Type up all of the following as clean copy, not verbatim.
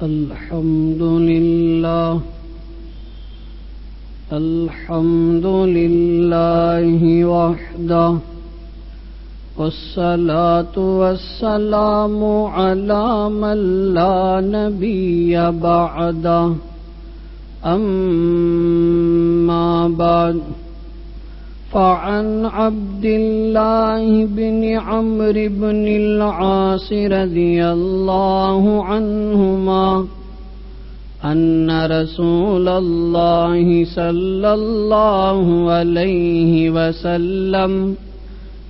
الحمد لله وحده والصلاة والسلام على من لا نبي بعده أما بعد فعن عبد الله بن عمرو بن العاص رضي الله عنهما أن رسول الله صلى الله عليه وسلم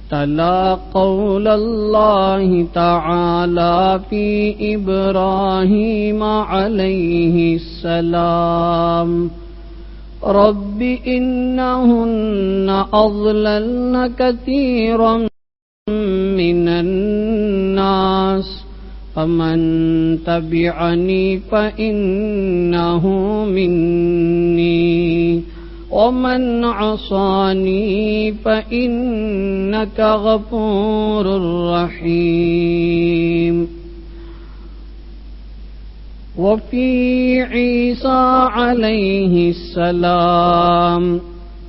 تلا قول الله تعالى في إبراهيم عليه السلام رب إنهن أضللن كثيرا من الناس فمن تبعني فإنه مني ومن عصاني فإنك غفور رحيم وفي عيسى عليه السلام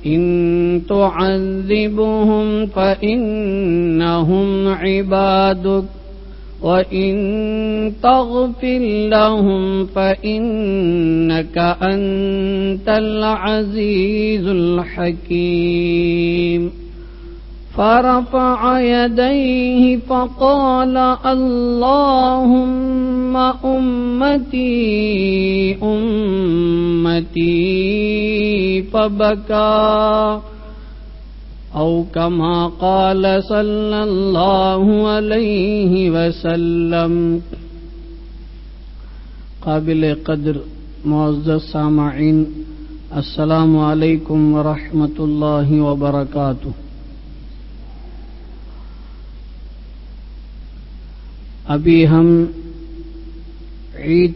إن تعذبهم فإنهم عبادك وإن تغفر لهم فإنك أنت العزيز الحكيم فرفع يديه فقال اللهم أمتي أمتي فبكى أو كما قال صلى الله عليه وسلم. قابل قدر معزز سامعین، السلام علیکم ورحمۃ اللہ وبرکاتہ. ابھی ہم عید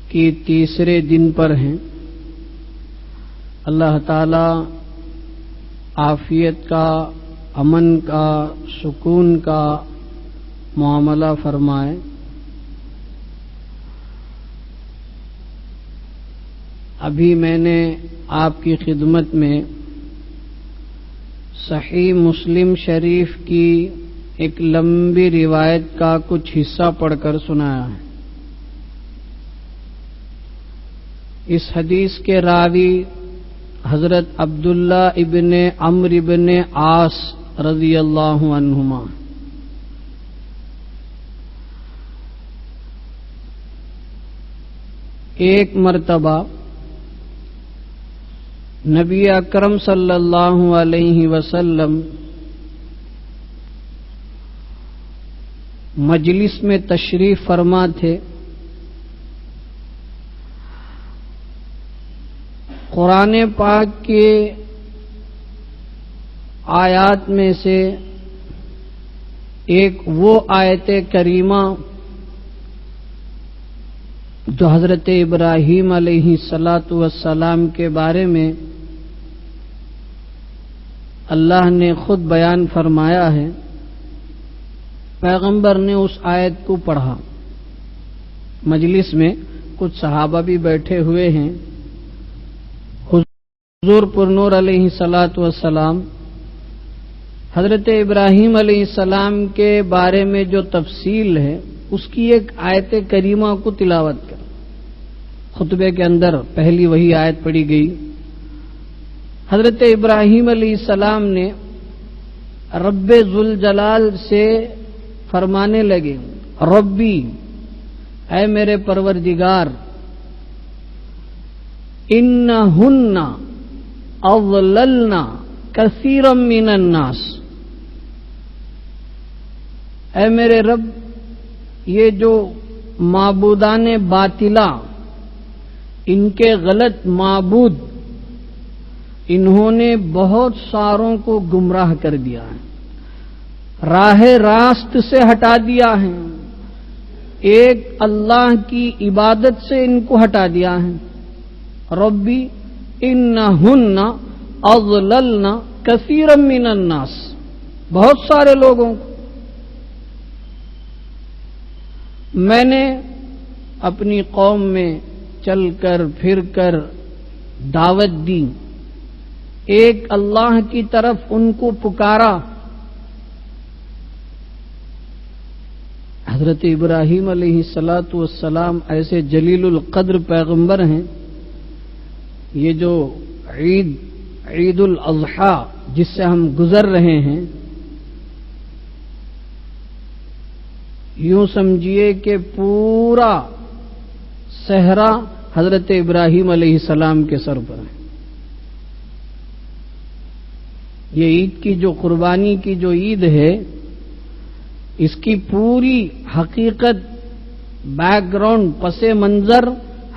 کی تیسرے دن پر ہیں. اللہ تعالی عافیت کا، امن کا، سکون کا معاملہ فرمائے. ابھی میں نے آپ کی خدمت میں صحیح مسلم شریف کی ایک لمبی روایت کا کچھ حصہ پڑھ کر سنایا ہے. اس حدیث کے راوی حضرت عبداللہ ابن عمرو ابن عاص رضی اللہ عنہما. ایک مرتبہ نبی اکرم صلی اللہ علیہ وسلم مجلس میں تشریف فرما تھے. قرآن پاک کے آیات میں سے ایک وہ آیت کریمہ جو حضرت ابراہیم علیہ السلام کے بارے میں اللہ نے خود بیان فرمایا ہے، پیغمبر نے اس آیت کو پڑھا. مجلس میں کچھ صحابہ بھی بیٹھے ہوئے ہیں. حضور پر نور علیہ السلام حضرت ابراہیم علیہ السلام کے بارے میں جو تفصیل ہے اس کی ایک آیت کریمہ کو تلاوت کر خطبے کے اندر پہلی وہی آیت پڑھی گئی. حضرت ابراہیم علیہ السلام نے رب ذوالجلال سے فرمانے لگے، ربی، اے میرے پروردگار، انہن اضللنا کثیرا من الناس، اے میرے رب، یہ جو معبودان باطلہ، ان کے غلط معبود، انہوں نے بہت ساروں کو گمراہ کر دیا ہے، راہ راست سے ہٹا دیا ہے، ایک اللہ کی عبادت سے ان کو ہٹا دیا ہے. ربی انہن اضللن کثیرا من الناس، بہت سارے لوگوں کو میں نے اپنی قوم میں چل کر پھر کر دعوت دی، ایک اللہ کی طرف ان کو پکارا۔ حضرت ابراہیم علیہ الصلاۃ والسلام ایسے جلیل القدر پیغمبر ہیں، یہ جو عید الاضحیٰ جس سے ہم گزر رہے ہیں، یوں سمجھیے کہ پورا صحرا حضرت ابراہیم علیہ السلام کے سر پر ہے۔ یہ عید کی جو قربانی کی جو عید ہے، اس کی پوری حقیقت، بیک گراؤنڈ، پس منظر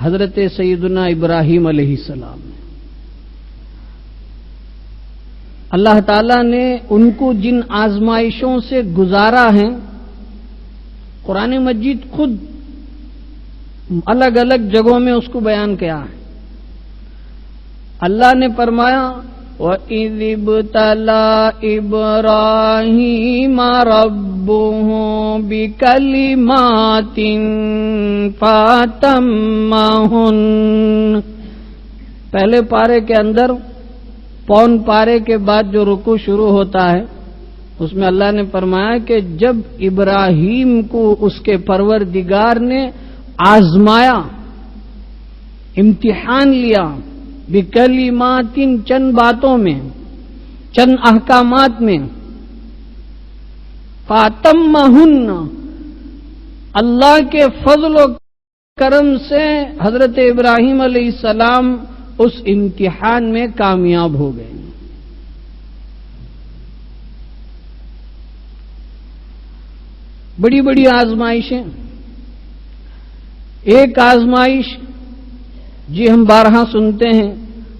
حضرت سیدنا ابراہیم علیہ السلام ہے۔ اللہ تعالیٰ نے ان کو جن آزمائشوں سے گزارا ہے، قرآن مجید خود الگ الگ جگہوں میں اس کو بیان کیا ہے۔ اللہ نے فرمایا وَإِذِ ابْتَلَىٰ إِبْرَاهِيمَ رَبُّهُ بِكَلِمَاتٍ فَأَتَمَّهُنَّ، پہلے پارے کے اندر پون پارے کے بعد جو رکوع شروع ہوتا ہے، اس میں اللہ نے فرمایا کہ جب ابراہیم کو اس کے پروردگار نے آزمایا، امتحان لیا، بکلمات، چند باتوں میں، چند احکامات میں، فاتمہن، اللہ کے فضل و کرم سے حضرت ابراہیم علیہ السلام اس امتحان میں کامیاب ہو گئے۔ بڑی بڑی آزمائشیں، ایک آزمائش جی ہم بارہا سنتے ہیں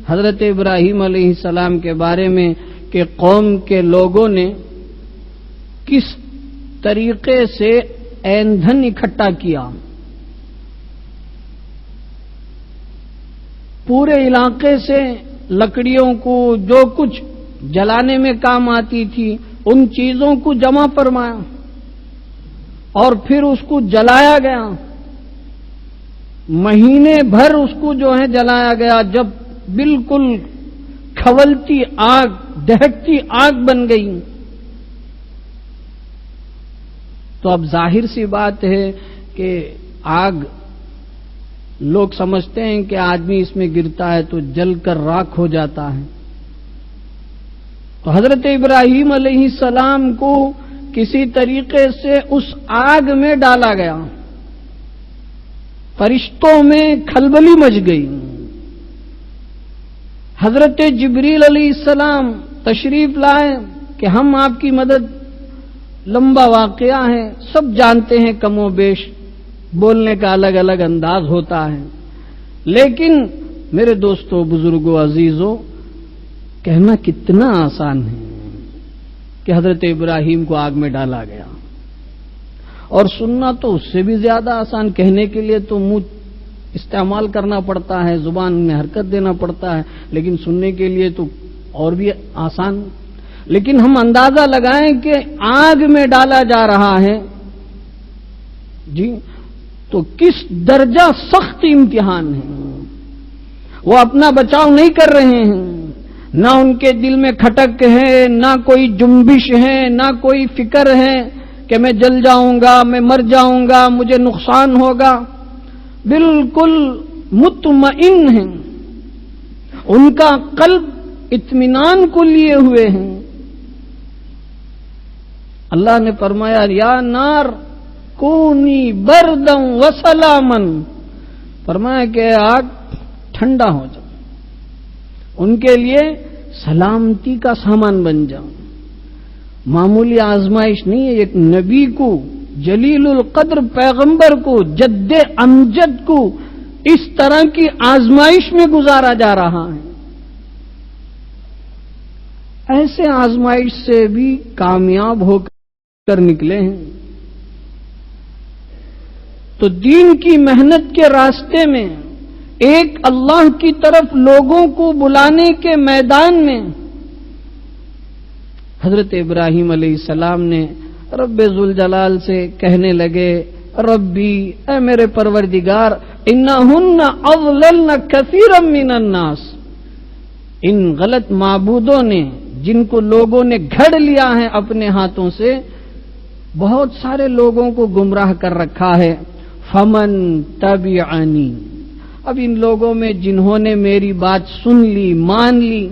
حضرت ابراہیم علیہ السلام کے بارے میں کہ قوم کے لوگوں نے کس طریقے سے ایندھن اکٹھا کیا، پورے علاقے سے لکڑیوں کو جو کچھ جلانے میں کام آتی تھی ان چیزوں کو جمع فرمایا اور پھر اس کو جلایا گیا، مہینے بھر اس کو جو ہے جلایا گیا، جب بالکل کھولتی آگ، دہکتی آگ بن گئی تو اب ظاہر سی بات ہے کہ آگ لوگ سمجھتے ہیں کہ آدمی اس میں گرتا ہے تو جل کر راکھ ہو جاتا ہے، تو حضرت ابراہیم علیہ السلام کو کسی طریقے سے اس آگ میں ڈالا گیا، فرشتوں میں کھلبلی مچ گئی، حضرت جبریل علیہ السلام تشریف لائے کہ ہم آپ کی مدد، لمبا واقعہ ہے، سب جانتے ہیں، کم و بیش بولنے کا الگ الگ انداز ہوتا ہے، لیکن میرے دوستوں، بزرگوں، عزیزوں، کہنا کتنا آسان ہے کہ حضرت ابراہیم کو آگ میں ڈالا گیا، اور سننا تو اس سے بھی زیادہ آسان، کہنے کے لیے تو منہ استعمال کرنا پڑتا ہے، زبان میں حرکت دینا پڑتا ہے، لیکن سننے کے لیے تو اور بھی آسان۔ لیکن ہم اندازہ لگائیں کہ آگ میں ڈالا جا رہا ہے جی، تو کس درجہ سخت امتحان ہے، وہ اپنا بچاؤ نہیں کر رہے ہیں، نہ ان کے دل میں کھٹک ہے، نہ کوئی جنبش ہے، نہ کوئی فکر ہے کہ میں جل جاؤں گا، میں مر جاؤں گا، مجھے نقصان ہوگا، بالکل مطمئن ہیں، ان کا قلب اطمینان کو لیے ہوئے ہیں۔ اللہ نے فرمایا یا نار کونی بردن و سلامن، فرمایا کہ آگ ٹھنڈا ہو جاؤ، ان کے لیے سلامتی کا سامان بن جاؤ۔ معمولی آزمائش نہیں ہے، ایک نبی کو، جلیل القدر پیغمبر کو، جد امجد کو اس طرح کی آزمائش میں گزارا جا رہا ہے۔ ایسے آزمائش سے بھی کامیاب ہو کر نکلے ہیں۔ تو دین کی محنت کے راستے میں، ایک اللہ کی طرف لوگوں کو بلانے کے میدان میں حضرت ابراہیم علیہ السلام نے رب ذوالجلال سے کہنے لگے ربی، اے میرے پروردگار، انہن اضللن کثیرا من الناس، ان غلط معبودوں نے جن کو لوگوں نے گھڑ لیا ہے اپنے ہاتھوں سے، بہت سارے لوگوں کو گمراہ کر رکھا ہے۔ فمن تبعنی، اب ان لوگوں میں جنہوں نے میری بات سن لی، مان لی،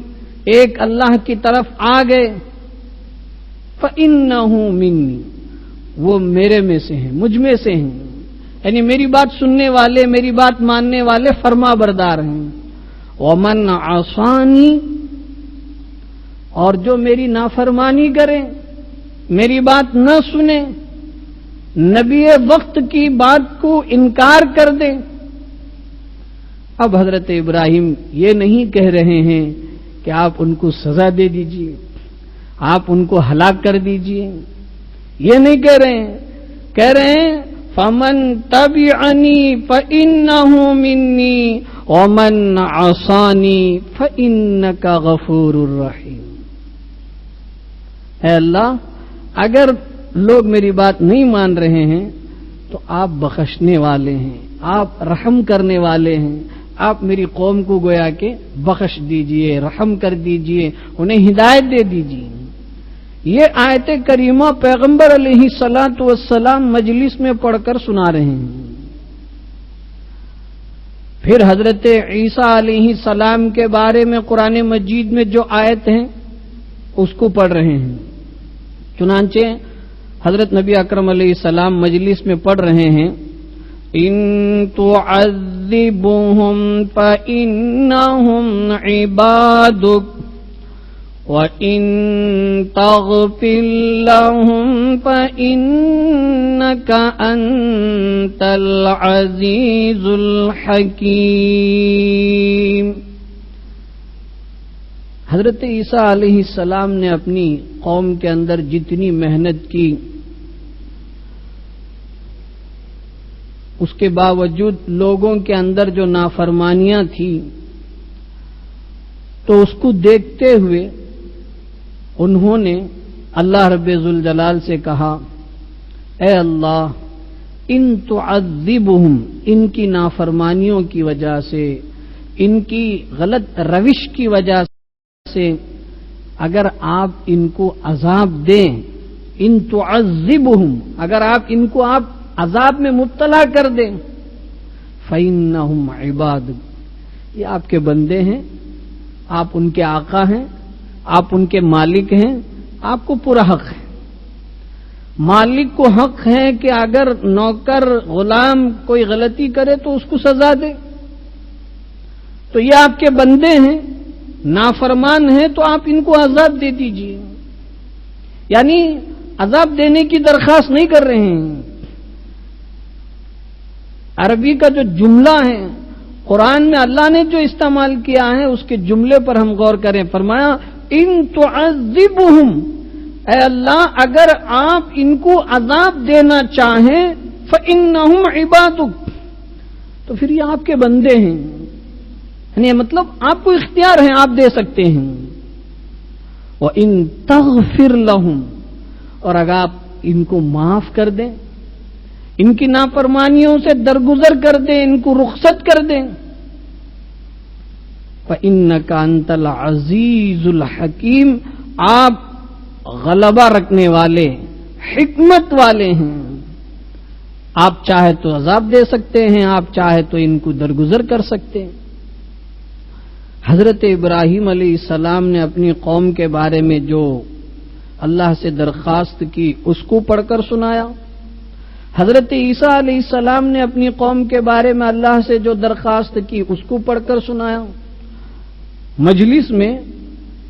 ایک اللہ کی طرف آ گئے، فإنہ منی، وہ میرے میں سے ہیں، مجھ میں سے ہیں، یعنی میری بات سننے والے، میری بات ماننے والے فرما بردار ہیں۔ ومن عصانی، اور جو میری نافرمانی کرے، میری بات نہ سنے، نبی وقت کی بات کو انکار کر دے۔ اب حضرت ابراہیم یہ نہیں کہہ رہے ہیں کہ آپ ان کو سزا دے دیجئے، آپ ان کو ہلاک کر دیجئے، یہ نہیں کہہ رہے ہیں، کہہ رہے ہیں فمن تبعنی فإنہ منی ومن عصانی فإنک غفور الرحیم۔ اے اللہ، اگر لوگ میری بات نہیں مان رہے ہیں تو آپ بخشنے والے ہیں، آپ رحم کرنے والے ہیں، آپ میری قوم کو گویا کہ بخش دیجئے، رحم کر دیجئے، انہیں ہدایت دے دیجئے۔ یہ آیت کریمہ پیغمبر علیہ الصلاۃ والسلام مجلس میں پڑھ کر سنا رہے ہیں۔ پھر حضرت عیسیٰ علیہ السلام کے بارے میں قرآن مجید میں جو آیت ہیں اس کو پڑھ رہے ہیں۔ چنانچہ حضرت نبی اکرم علیہ السلام مجلس میں پڑھ رہے ہیں، ان تعذبهم فإنهم عبادك وَإِن تَغْفِرْ لَهُمْ فَإِنَّكَ أَنْتَ الْعَزِيزُ الْحَكِيمُ۔ حضرت عیسیٰ علیہ السلام نے اپنی قوم کے اندر جتنی محنت کی، اس کے باوجود لوگوں کے اندر جو نافرمانیاں تھیں، تو اس کو دیکھتے ہوئے انہوں نے اللہ رب ذوالجلال سے کہا، اے اللہ، ان تعذبہم، ان کی نافرمانیوں کی وجہ سے، ان کی غلط روش کی وجہ سے اگر آپ ان کو عذاب دیں، ان تعذبہم، اگر آپ ان کو عذاب میں مبتلا کر دیں، فإنہم عبادک، یہ آپ کے بندے ہیں، آپ ان کے آقا ہیں، آپ ان کے مالک ہیں، آپ کو پورا حق ہے۔ مالک کو حق ہے کہ اگر نوکر غلام کوئی غلطی کرے تو اس کو سزا دے، تو یہ آپ کے بندے ہیں، نافرمان ہیں، تو آپ ان کو عذاب دے دیجیے، یعنی عذاب دینے کی درخواست نہیں کر رہے ہیں۔ عربی کا جو جملہ ہے قرآن میں اللہ نے جو استعمال کیا ہے، اس کے جملے پر ہم غور کریں۔ فرمایا ان تعذبہم، اے اللہ اگر آپ ان کو عذاب دینا چاہیں، فإنہم عبادک، تو پھر یہ آپ کے بندے ہیں، یعنی مطلب آپ کو اختیار ہے، آپ دے سکتے ہیں۔ وَإِن تَغْفِرْ لَهُمْ، اور اگر آپ ان کو معاف کر دیں، ان کی نافرمانیوں سے درگزر کر دیں، ان کو رخصت کر دیں، فَإِنَّكَ أَنْتَ الْعَزِيزُ الْحَكِيمُ، آپ غلبہ رکھنے والے، حکمت والے ہیں، آپ چاہے تو عذاب دے سکتے ہیں، آپ چاہے تو ان کو درگزر کر سکتے ہیں۔ حضرت ابراہیم علیہ السلام نے اپنی قوم کے بارے میں جو اللہ سے درخواست کی اس کو پڑھ کر سنایا۔ حضرت عیسیٰ علیہ السلام نے اپنی قوم کے بارے میں اللہ سے جو درخواست کی اس کو پڑھ کر سنایا۔ مجلس میں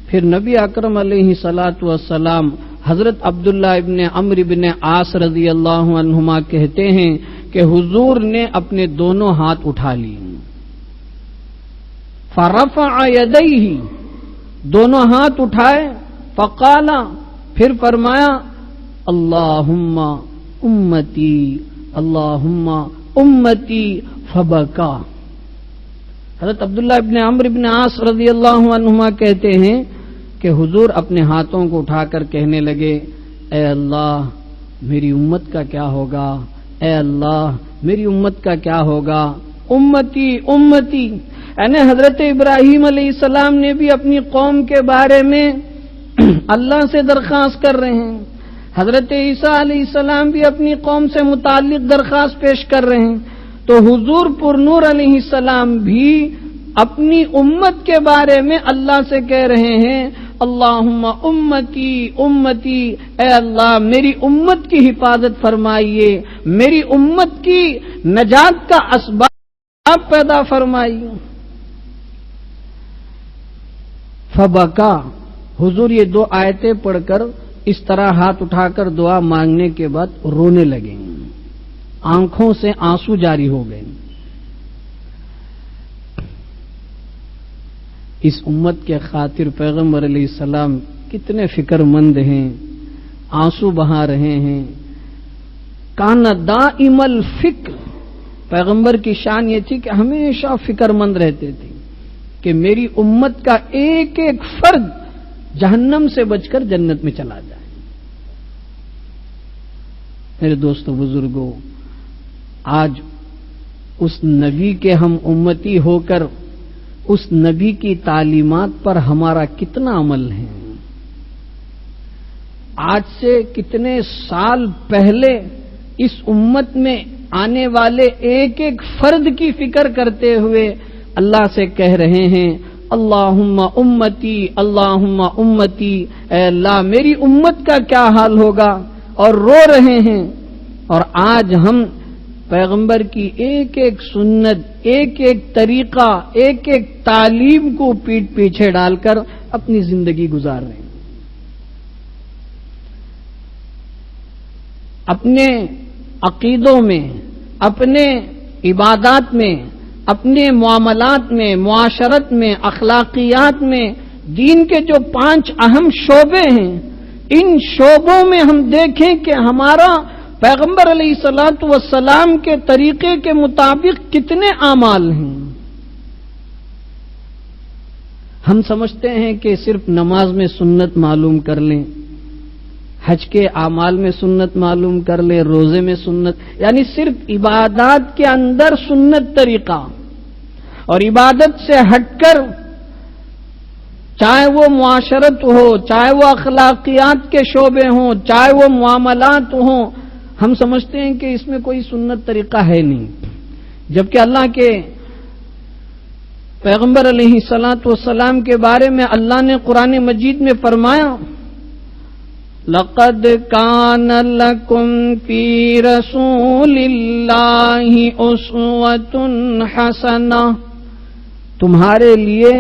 پھر نبی اکرم علیہ الصلاۃ والسلام حضرت عبداللہ ابن عمرو ابن عاص رضی اللہ عنہما کہتے ہیں کہ حضور نے اپنے دونوں ہاتھ اٹھا لی، فرفع یدیہ، دونوں ہاتھ اٹھائے، فقال، پھر فرمایا، اللہم امتی، اللہم امتی، فبکا۔ حضرت عبداللہ ابن عمرو ابن عاص رضی اللہ عنہما کہتے ہیں کہ حضور اپنے ہاتھوں کو اٹھا کر کہنے لگے، اے اللہ میری امت کا کیا ہوگا، اے اللہ میری امت کا کیا ہوگا، امتی امتی. یعنی حضرت ابراہیم علیہ السلام نے بھی اپنی قوم کے بارے میں اللہ سے درخواست کر رہے ہیں، حضرت عیسیٰ علیہ السلام بھی اپنی قوم سے متعلق درخواست پیش کر رہے ہیں، تو حضور پر نور علیہ السلام بھی اپنی امت کے بارے میں اللہ سے کہہ رہے ہیں اللہم امتی امتی، اے اللہ میری امت کی حفاظت فرمائیے، میری امت کی نجات کا اسباب پیدا فرمائیے. فبکا، حضور یہ دو آیتیں پڑھ کر اس طرح ہاتھ اٹھا کر دعا مانگنے کے بعد رونے لگے، آنکھوں سے آنسو جاری ہو گئے. اس امت کے خاطر پیغمبر علیہ السلام کتنے فکر مند ہیں، آنسو بہا رہے ہیں. کان دائم الفکر، پیغمبر کی شان یہ تھی کہ ہمیشہ فکر مند رہتے تھے کہ میری امت کا ایک ایک فرد جہنم سے بچ کر جنت میں چلا جائے. میرے دوستو بزرگوں، آج اس نبی کے ہم امتی ہو کر اس نبی کی تعلیمات پر ہمارا کتنا عمل ہے. آج سے کتنے سال پہلے اس امت میں آنے والے ایک ایک فرد کی فکر کرتے ہوئے اللہ سے کہہ رہے ہیں اللہم امتی اللہم امتی، اے اللہ میری امت کا کیا حال ہوگا، اور رو رہے ہیں. اور آج ہم پیغمبر کی ایک ایک سنت، ایک ایک طریقہ، ایک ایک تعلیم کو پیٹ پیچھے ڈال کر اپنی زندگی گزار رہے ہیں. اپنے عقیدوں میں، اپنے عبادات میں، اپنے معاملات میں، معاشرت میں، اخلاقیات میں دین کے جو 5 اہم شعبے ہیں، ان شعبوں میں ہم دیکھیں کہ ہمارا پیغمبر علیہ الصلوۃ والسلام کے طریقے کے مطابق کتنے اعمال ہیں. ہم سمجھتے ہیں کہ صرف نماز میں سنت معلوم کر لیں، حج کے اعمال میں سنت معلوم کر لیں، روزے میں سنت، یعنی صرف عبادات کے اندر سنت طریقہ، اور عبادت سے ہٹ کر چاہے وہ معاشرت ہو، چاہے وہ اخلاقیات کے شعبے ہوں، چاہے وہ معاملات ہوں، ہم سمجھتے ہیں کہ اس میں کوئی سنت طریقہ ہے نہیں. جبکہ اللہ کے پیغمبر علیہ الصلوۃ والسلام کے بارے میں اللہ نے قرآن مجید میں فرمایا لَقَدْ كَانَ لَكُمْ فِي رَسُولِ اللَّهِ أُسْوَةٌ حَسَنَةٌ، تمہارے لیے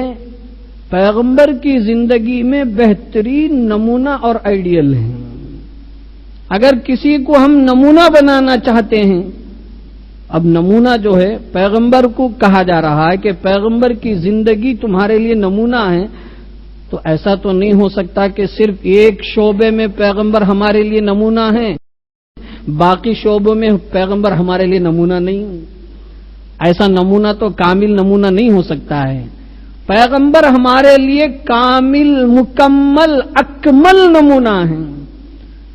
پیغمبر کی زندگی میں بہترین نمونہ اور آئیڈیل ہے. اگر کسی کو ہم نمونہ بنانا چاہتے ہیں، اب نمونہ جو ہے پیغمبر کو کہا جا رہا ہے کہ پیغمبر کی زندگی تمہارے لیے نمونہ ہے، تو ایسا تو نہیں ہو سکتا کہ صرف ایک شعبے میں پیغمبر ہمارے لیے نمونہ ہے، باقی شعبوں میں پیغمبر ہمارے لیے نمونہ نہیں. ایسا نمونہ تو کامل نمونہ نہیں ہو سکتا ہے. پیغمبر ہمارے لیے کامل، مکمل، اکمل نمونہ ہے.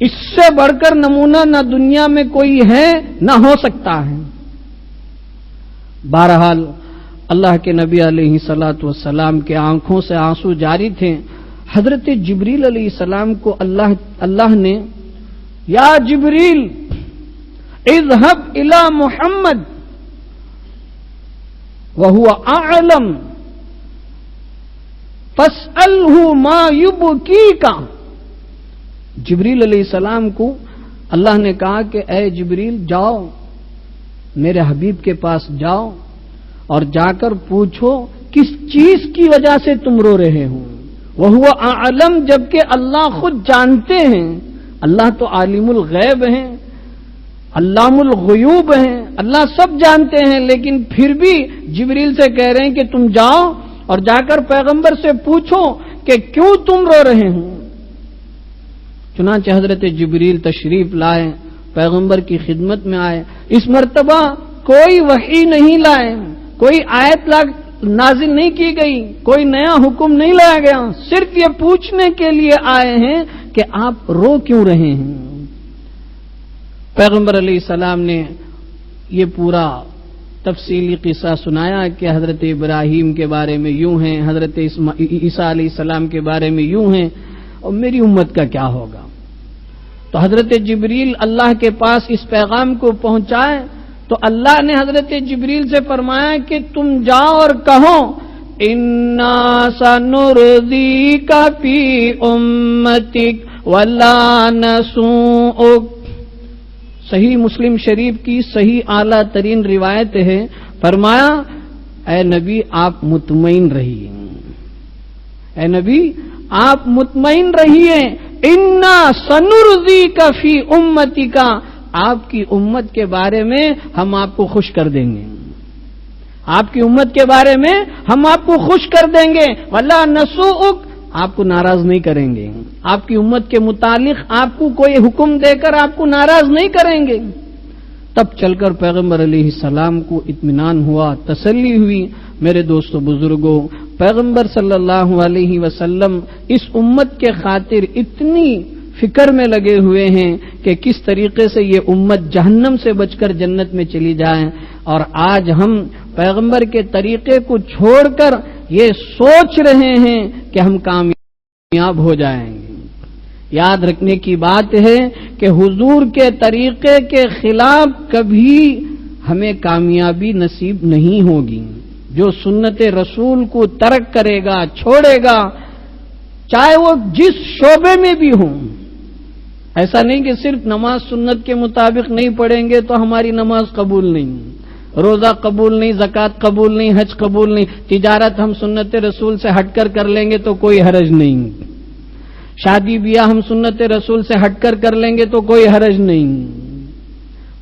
اس سے بڑھ کر نمونہ نہ دنیا میں کوئی ہے نہ ہو سکتا ہے. بہرحال اللہ کے نبی علیہ الصلوۃ والسلام کے آنکھوں سے آنسو جاری تھے. حضرت جبریل علیہ السلام کو اللہ نے یا جبریل اذهب الى محمد وهو اعلم فاسألہ ما یبکیک، جبریل علیہ السلام کو اللہ نے کہا کہ اے جبریل جاؤ میرے حبیب کے پاس جاؤ اور جا کر پوچھو کس چیز کی وجہ سے تم رو رہے ہو. وہو اعلم، جبکہ اللہ خود جانتے ہیں. اللہ تو عالم الغیب ہیں، علام الغیوب ہیں، اللہ سب جانتے ہیں، لیکن پھر بھی جبریل سے کہہ رہے ہیں کہ تم جاؤ اور جا کر پیغمبر سے پوچھو کہ کیوں تم رو رہے ہو. چنانچہ حضرت جبریل تشریف لائے، پیغمبر کی خدمت میں آئے. اس مرتبہ کوئی وحی نہیں لائے، کوئی آیت نازل نہیں کی گئی، کوئی نیا حکم نہیں لایا گیا، صرف یہ پوچھنے کے لیے آئے ہیں کہ آپ رو کیوں رہے ہیں. پیغمبر علیہ السلام نے یہ پورا تفصیلی قصہ سنایا کہ حضرت ابراہیم کے بارے میں یوں ہیں، حضرت عیسیٰ علیہ السلام کے بارے میں یوں ہیں، اور میری امت کا کیا ہوگا؟ تو حضرت جبریل اللہ کے پاس اس پیغام کو پہنچائے تو اللہ نے حضرت جبریل سے فرمایا کہ تم جاؤ اور کہو اِنَّا سَنُرْضِيكَ فِي أُمَّتِكَ وَلَا نَسُوءُكَ۔ صحیح مسلم شریف کی صحیح اعلیٰ ترین روایت ہے، فرمایا اے نبی آپ مطمئن رہیے، اے نبی آپ مطمئن رہیے، اِنَّا سَنُرْضِيكَ فِي أُمَّتِكَ، آپ کی امت کے بارے میں ہم آپ کو خوش کر دیں گے، آپ کی امت کے بارے میں ہم آپ کو خوش کر دیں گے، وَلَا نَسُوءُكَ، آپ کو ناراض نہیں کریں گے، آپ کی امت کے متعلق آپ کو کوئی حکم دے کر آپ کو ناراض نہیں کریں گے۔ تب چل کر پیغمبر علیہ السلام کو اطمینان ہوا، تسلی ہوئی۔ میرے دوستو بزرگوں، پیغمبر صلی اللہ علیہ وسلم اس امت کے خاطر اتنی فکر میں لگے ہوئے ہیں کہ کس طریقے سے یہ امت جہنم سے بچ کر جنت میں چلی جائے، اور آج ہم پیغمبر کے طریقے کو چھوڑ کر یہ سوچ رہے ہیں کہ ہم کامیاب ہو جائیں گے۔ یاد رکھنے کی بات ہے کہ حضور کے طریقے کے خلاف کبھی ہمیں کامیابی نصیب نہیں ہوگی۔ جو سنت رسول کو ترک کرے گا، چھوڑے گا، چاہے وہ جس شعبے میں بھی ہوں، ایسا نہیں کہ صرف نماز سنت کے مطابق نہیں پڑھیں گے تو ہماری نماز قبول نہیں، روزہ قبول نہیں، زکوٰۃ قبول نہیں، حج قبول نہیں، تجارت ہم سنت رسول سے ہٹ کر لیں گے تو کوئی حرج نہیں، شادی بیاہ ہم سنت رسول سے ہٹ کر لیں گے تو کوئی حرج نہیں،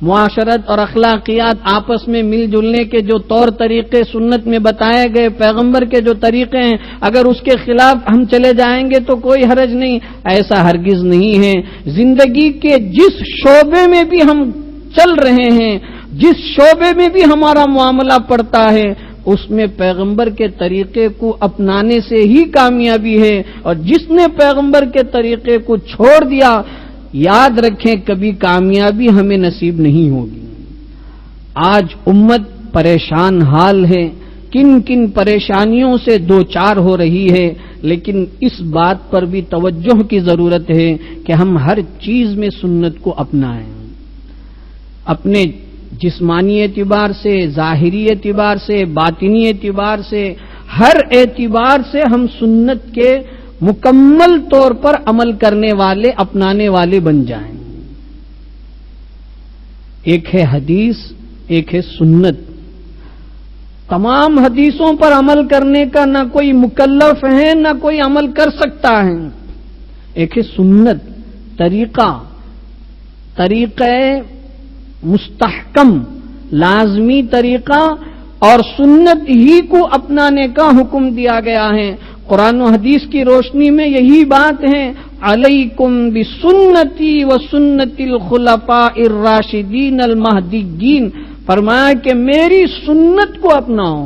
معاشرت اور اخلاقیات آپس میں مل جلنے کے جو طور طریقے سنت میں بتائے گئے، پیغمبر کے جو طریقے ہیں، اگر اس کے خلاف ہم چلے جائیں گے تو کوئی حرج نہیں۔ ایسا ہرگز نہیں ہے۔ زندگی کے جس شعبے میں بھی ہم چل رہے ہیں، جس شعبے میں بھی ہمارا معاملہ پڑتا ہے، اس میں پیغمبر کے طریقے کو اپنانے سے ہی کامیابی ہے، اور جس نے پیغمبر کے طریقے کو چھوڑ دیا، یاد رکھیں کبھی کامیابی ہمیں نصیب نہیں ہوگی۔ آج امت پریشان حال ہے، کن کن پریشانیوں سے دوچار ہو رہی ہے، لیکن اس بات پر بھی توجہ کی ضرورت ہے کہ ہم ہر چیز میں سنت کو اپنائیں، اپنے جسمانی اعتبار سے، ظاہری اعتبار سے، باطنی اعتبار سے، ہر اعتبار سے ہم سنت کے مکمل طور پر عمل کرنے والے، اپنانے والے بن جائیں۔ ایک ہے حدیث، ایک ہے سنت۔ تمام حدیثوں پر عمل کرنے کا نہ کوئی مکلف ہے، نہ کوئی عمل کر سکتا ہے۔ ایک ہے سنت، طریقہ مستحکم، لازمی طریقہ، اور سنت ہی کو اپنانے کا حکم دیا گیا ہے۔ قرآن و حدیث کی روشنی میں یہی بات ہے، علیکم بسنتی و سنت الخلفاء الراشدین المہدیین، فرمایا کہ میری سنت کو اپناؤ۔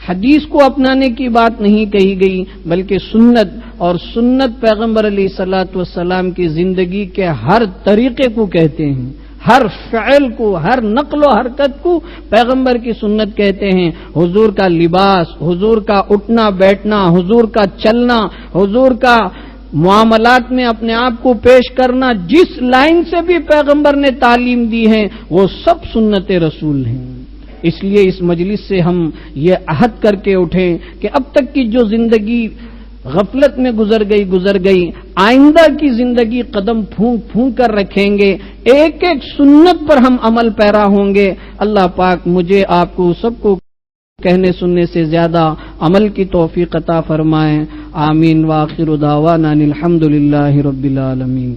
حدیث کو اپنانے کی بات نہیں کہی گئی، بلکہ سنت، اور سنت پیغمبر علیہ الصلوۃ والسلام کی زندگی کے ہر طریقے کو کہتے ہیں، ہر فعل کو، ہر نقل و حرکت کو پیغمبر کی سنت کہتے ہیں۔ حضور کا لباس، حضور کا اٹھنا بیٹھنا، حضور کا چلنا، حضور کا معاملات میں اپنے آپ کو پیش کرنا، جس لائن سے بھی پیغمبر نے تعلیم دی ہے وہ سب سنت رسول ہیں۔ اس لیے اس مجلس سے ہم یہ عہد کر کے اٹھیں کہ اب تک کی جو زندگی غفلت میں گزر گئی، آئندہ کی زندگی قدم پھونک پھونک کر رکھیں گے، ایک ایک سنت پر ہم عمل پیرا ہوں گے۔ اللہ پاک مجھے آپ کو سب کو کہنے سننے سے زیادہ عمل کی توفیق عطا فرمائیں۔ آمین۔ وآخر دعوانا الحمدللہ رب العالمین۔